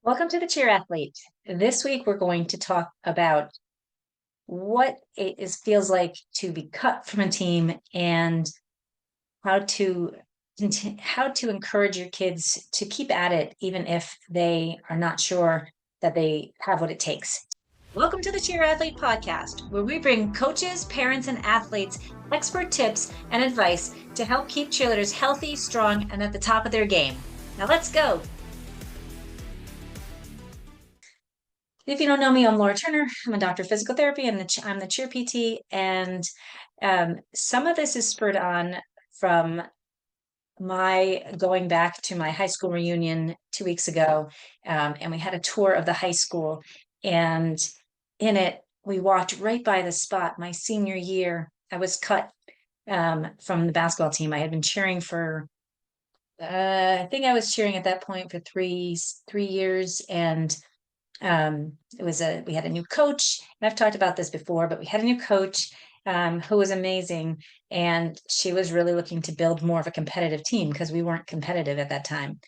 Welcome to the Cheer Athlete. This week, we're going to talk about what feels like to be cut from a team and how to how to encourage your kids to keep at it, even if they are not sure that they have what it takes. Welcome to the Cheer Athlete podcast, where we bring coaches, parents, and athletes expert tips and advice to help keep cheerleaders healthy, strong, and at the top of their game. Now, let's go. If you don't know me, I'm Laura Turner. I'm a doctor of physical therapy and I'm the cheer PT. And some of this is spurred on from my going back to my high school reunion 2 weeks ago. And we had a tour of the high school. And in it, we walked right by the spot. My senior year, I was cut from the basketball team. I had been cheering for, I think I was cheering at that point for three years. And we had a new coach, and I've talked about this before, but we had a new coach who was amazing, and she was really looking to build more of a competitive team because we weren't competitive at that time.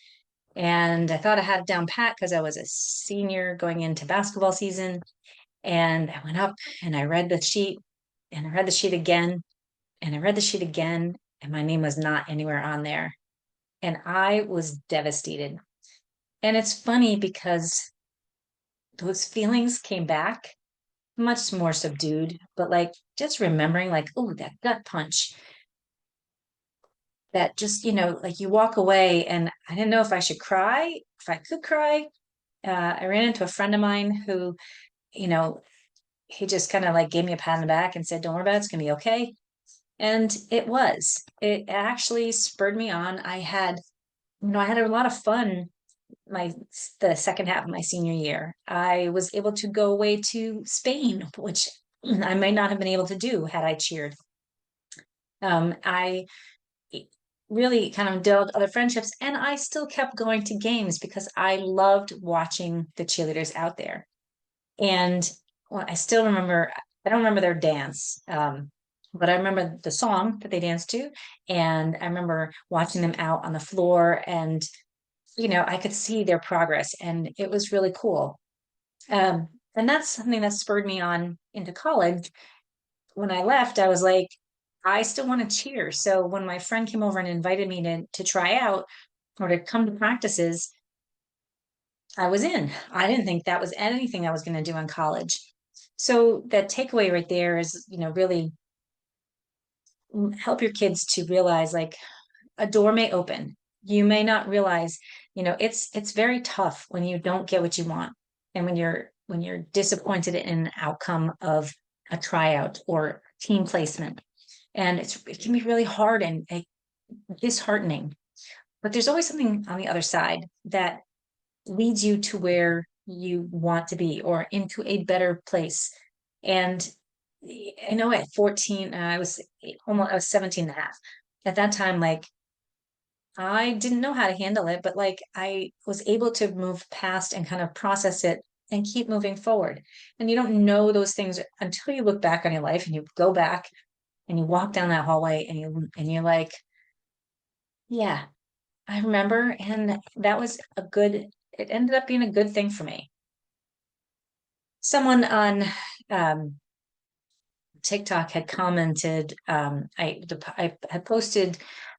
And I thought I had it down pat because I was a senior going into basketball season. And I went up and I read the sheet, and I read the sheet again, and I read the sheet again, and my name was not anywhere on there. And I was devastated. And it's funny because those feelings came back much more subdued, but like just remembering, like, oh, that gut punch that just, like you walk away, and I didn't know if I should cry, if I could cry. I ran into a friend of mine who, you know, he just kind of like gave me a pat on the back and said, "Don't worry about it, it's gonna be okay." And it actually spurred me on. I had a lot of fun the second half of my senior year. I was able to go away to Spain, which I might not have been able to do had I cheered. I really kind of developed other friendships, and I still kept going to games because I loved watching the cheerleaders out there. And I still remember, I don't remember their dance, but I remember the song that they danced to. And I remember watching them out on the floor, and I could see their progress, and it was really cool. And that's something that spurred me on into college. When I left, I was like, I still want to cheer. So when my friend came over and invited me to try out or to come to practices, I was in. I didn't think that was anything I was going to do in college. So that takeaway right there is, really help your kids to realize, like, a door may open. You may not realize, it's very tough when you don't get what you want, and when you're disappointed in an outcome of a tryout or team placement. And it can be really hard and disheartening. But there's always something on the other side that leads you to where you want to be or into a better place. And I know at 14, I was 17 and a half. At that time, like, I didn't know how to handle it, but like I was able to move past and kind of process it and keep moving forward. And you don't know those things until you look back on your life and you go back and you walk down that hallway and you're like, yeah, I remember. And that was it ended up being a good thing for me. Someone on um, TikTok had commented, I had posted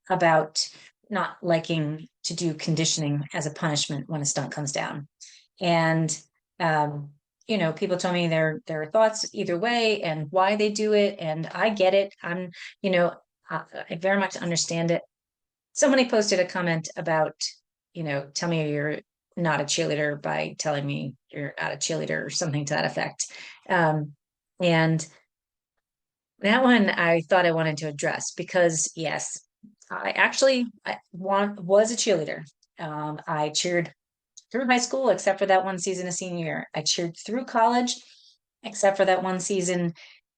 about not liking to do conditioning as a punishment when a stunt comes down. And people told me their thoughts either way and why they do it. And I get it. You know, I very much understand it. Somebody posted a comment about, tell me you're not a cheerleader by telling me you're not a cheerleader or something to that effect. And that one I thought I wanted to address because yes, was a cheerleader. I cheered through high school, except for that one season of senior year. I cheered through college, except for that one season.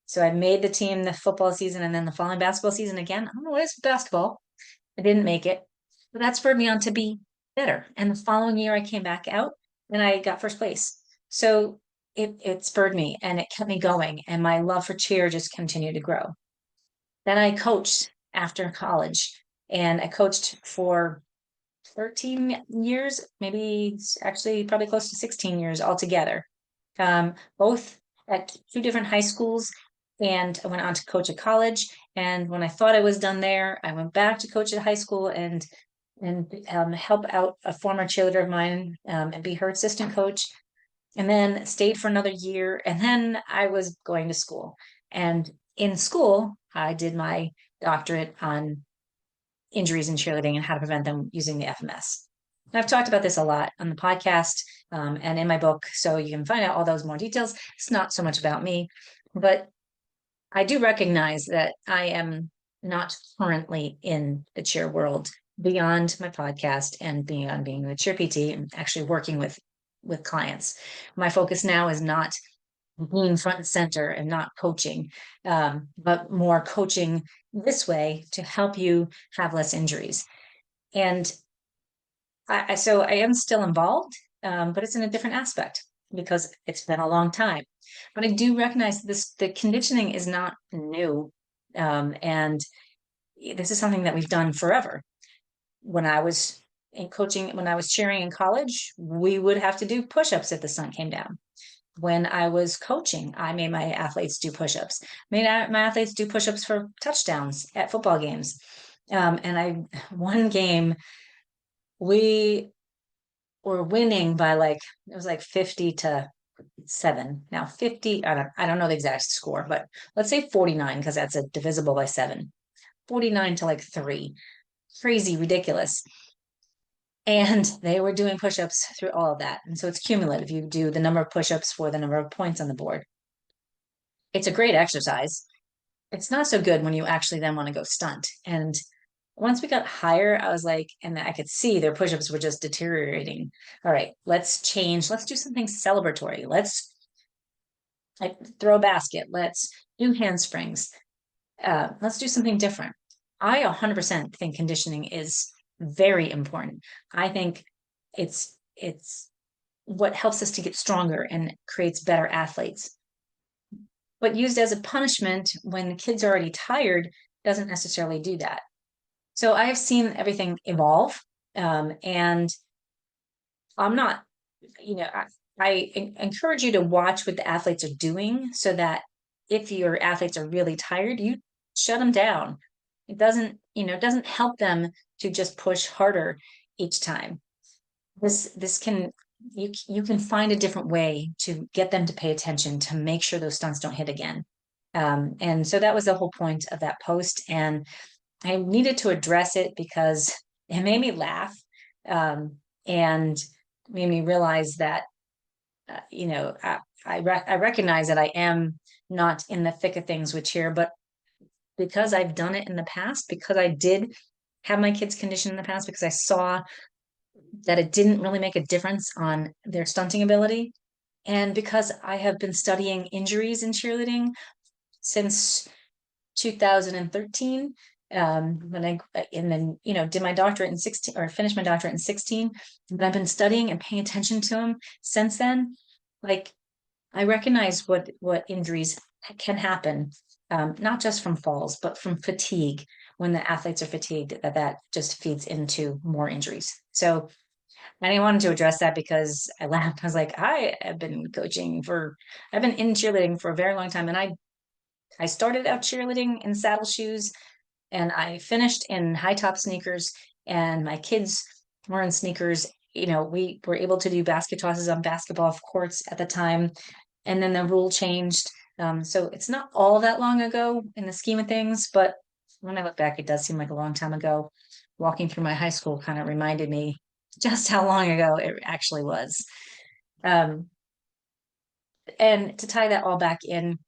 So I made the team the football season, and then the following basketball season again. I don't know what is basketball. I didn't make it, but that spurred me on to be better. And the following year, I came back out and I got first place. So it spurred me and it kept me going, and my love for cheer just continued to grow. Then I coached after college, and I coached for 13 years, maybe actually probably close to 16 years altogether. Both at two different high schools. And I went on to coach at college. And when I thought I was done there, I went back to coach at high school and help out a former cheerleader of mine and be her assistant coach. And then stayed for another year. And then I was going to school. And in school, I did my doctorate on injuries in cheerleading and how to prevent them using the FMS. And I've talked about this a lot on the podcast and in my book, so you can find out all those more details. It's not so much about me, but I do recognize that I am not currently in the cheer world beyond my podcast and beyond being the cheer PT and actually working with clients. My focus now is not being front and center and not coaching, but more coaching this way to help you have less injuries. And so I am still involved, but it's in a different aspect because it's been a long time. But I do recognize the conditioning is not new. And this is something that we've done forever. When I was in coaching, when I was cheering in college, we would have to do push-ups if the sun came down. When I was coaching, I made my athletes do push-ups, made my athletes do push-ups for touchdowns at football games. And one game, we were winning by it was like 50-7. Now 50, I don't know the exact score, but let's say 49, because that's a divisible by 7. 49 to 3. Crazy, ridiculous. And they were doing push-ups through all of that. And so it's cumulative. You do the number of push-ups for the number of points on the board. It's a great exercise. It's not so good when you actually then want to go stunt. And once we got higher, I was like, and I could see their push-ups were just deteriorating. All right, let's change. Let's do something celebratory. Let's throw a basket. Let's do handsprings. Let's do something different. I 100% think conditioning is very important. I think it's what helps us to get stronger and creates better athletes. But used as a punishment when the kid's already tired doesn't necessarily do that. So I have seen everything evolve, and I'm not, I encourage you to watch what the athletes are doing so that if your athletes are really tired, you shut them down. It doesn't help them to just push harder each time. This can you can find a different way to get them to pay attention to make sure those stunts don't hit again. And so that was the whole point of that post. And I needed to address it because it made me laugh, and made me realize that, I recognize that I am not in the thick of things with cheer, but because I've done it in the past, because I did have my kids conditioned in the past, because I saw that it didn't really make a difference on their stunting ability, and because I have been studying injuries in cheerleading since 2013, when and then did my doctorate in 16, or finished my doctorate in 16, but I've been studying and paying attention to them since then. Like, I recognize what injuries can happen, not just from falls, but from fatigue. When the athletes are fatigued, that just feeds into more injuries. So I wanted to address that because I laughed. I was like, I've been in cheerleading for a very long time, and I started out cheerleading in saddle shoes, and I finished in high top sneakers, and my kids were in sneakers. We were able to do basket tosses on basketball courts at the time, and then the rule changed. So it's not all that long ago in the scheme of things, but when I look back, it does seem like a long time ago. Walking through my high school kind of reminded me just how long ago it actually was. Um, and to tie that all back in,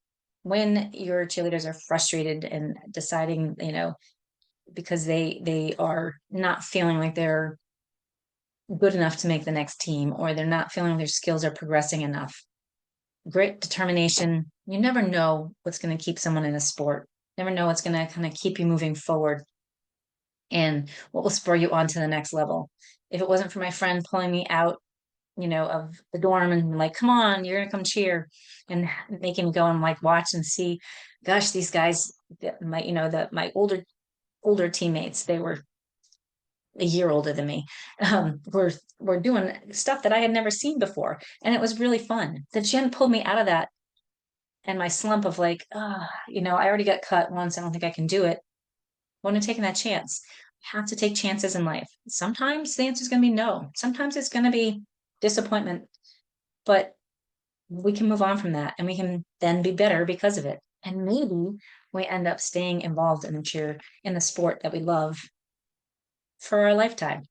when your cheerleaders are frustrated and deciding, because they are not feeling like they're good enough to make the next team, or they're not feeling their skills are progressing enough, grit, determination. You never know what's going to keep someone in a sport. Never know what's going to kind of keep you moving forward and what will spur you on to the next level. If it wasn't for my friend pulling me out, of the dorm and like, come on, you're gonna come cheer, and making me go and watch and see, gosh, these guys, my older teammates, they were a year older than me, were doing stuff that I had never seen before. And it was really fun. The gym pulled me out of that and my slump of like, I already got cut once. I don't think I can do it. Wouldn't have taken that chance. Have to take chances in life. Sometimes the answer is going to be no. Sometimes it's going to be disappointment, but we can move on from that and we can then be better because of it. And maybe we end up staying involved in the in the sport that we love for our lifetime.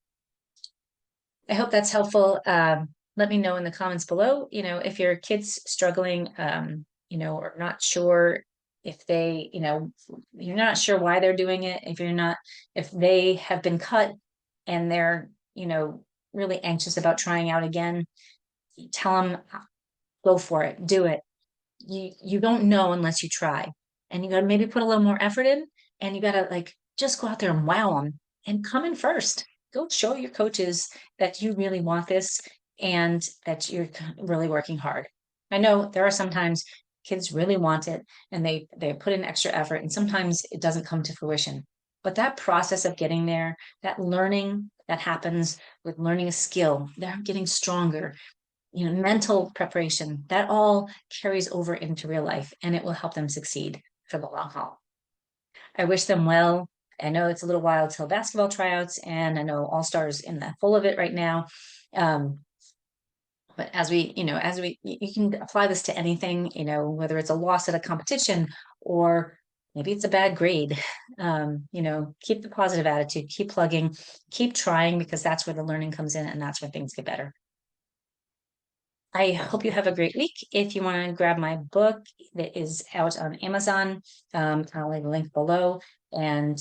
I hope that's helpful. Let me know in the comments below, if your kid's struggling, or not sure if they, you're not sure why they're doing it, if they have been cut and they're, really anxious about trying out again, tell them, go for it, do it. You don't know unless you try. And you got to maybe put a little more effort in, and you got to like just go out there and wow them and come in first. Go show your coaches that you really want this and that you're really working hard. I know there are sometimes kids really want it and they put in extra effort, and sometimes it doesn't come to fruition. But that process of getting there, that learning that happens with learning a skill, they're getting stronger, mental preparation, that all carries over into real life and it will help them succeed for the long haul. I wish them well. I know it's a little while till basketball tryouts, and I know All Stars in the full of it right now. Um, but you can apply this to anything, whether it's a loss at a competition or maybe it's a bad grade. Keep the positive attitude, keep plugging, keep trying, because that's where the learning comes in and that's where things get better. I hope you have a great week. If you want to grab my book that is out on Amazon, I'll leave a link below. And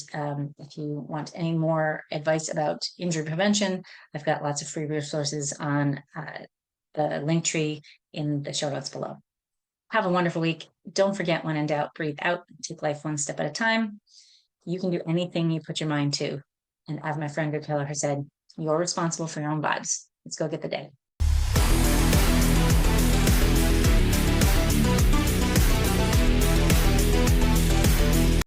if you want any more advice about injury prevention, I've got lots of free resources on the link tree in the show notes below. Have a wonderful week. Don't forget, when in doubt, breathe out, take life one step at a time. You can do anything you put your mind to. And as my friend Good Keller has said, you're responsible for your own vibes. Let's go get the day.